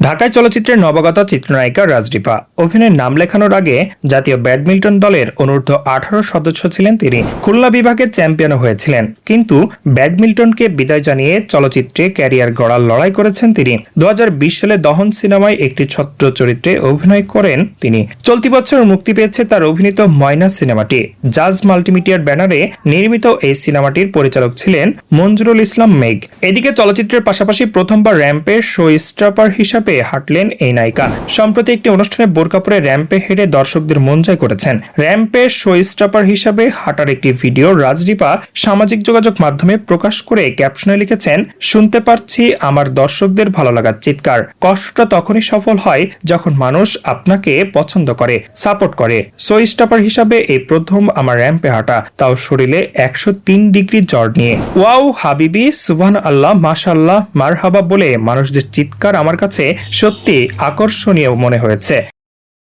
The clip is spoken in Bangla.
ঢাকায় চলচ্চিত্রের নবাগতা চিত্রনায়িকা রাজদীপা অভিনয়ের নাম লেখানোর আগে জাতীয় ব্যাডমিন্টন দলের অনূর্ধ্ব 18 সদস্য ছিলেন তিনি। খুলনা বিভাগের চ্যাম্পিয়নও হয়েছিলেন, কিন্তু ব্যাডমিন্টনকে বিদায় জানিয়ে চলচ্চিত্রে ক্যারিয়ার গড়ার লড়াই করেছেন তিনি। 2020 সালে দহন সিনেমায় একটি ছত্র চরিত্রে অভিনয় করেন তিনি। চলতি বছর মুক্তি পেয়েছে তার অভিনীত ময়না সিনেমাটি। জাজ মাল্টিমিডিয়ার ব্যানারে নির্মিত এই সিনেমাটির পরিচালক ছিলেন মঞ্জুরুল ইসলাম মেঘ। এদিকে চলচ্চিত্রের পাশাপাশি প্রথমবার র্যাম্পে শো স্টপার হিসাবে হাঁটলেন এই নায়িকা। সম্প্রতি একটি অনুষ্ঠানে বোরকা পরে র্যাম্পে হেঁটে দর্শকদের মন জয় করেছেন। র্যাম্পে শো স্টপার হিসাবে হাঁটার একটি ভিডিও রাজদীপা সামাজিক যোগাযোগ মাধ্যমে প্রকাশ করে ক্যাপশনে লিখেছেন, শুনতে পারছি আমার দর্শকদের ভালো লাগার চিৎকার। কষ্টটা তখনই সফল হয় যখন মানুষ আপনাকে পছন্দ করে, সাপোর্ট করে। শো স্টপার হিসাবে এই প্রথম আমার র্যাম্পে হাঁটা, তাও শরীরে 103 ডিগ্রি জ্বর নিয়ে। ওয়াও হাবিবি, সুবহান আল্লাহ, মাশাআল্লাহ, মারহাবা বলে মানুষদের চিৎকার আমার কাছে সত্যি আকর্ষণীয় মনে হয়েছে।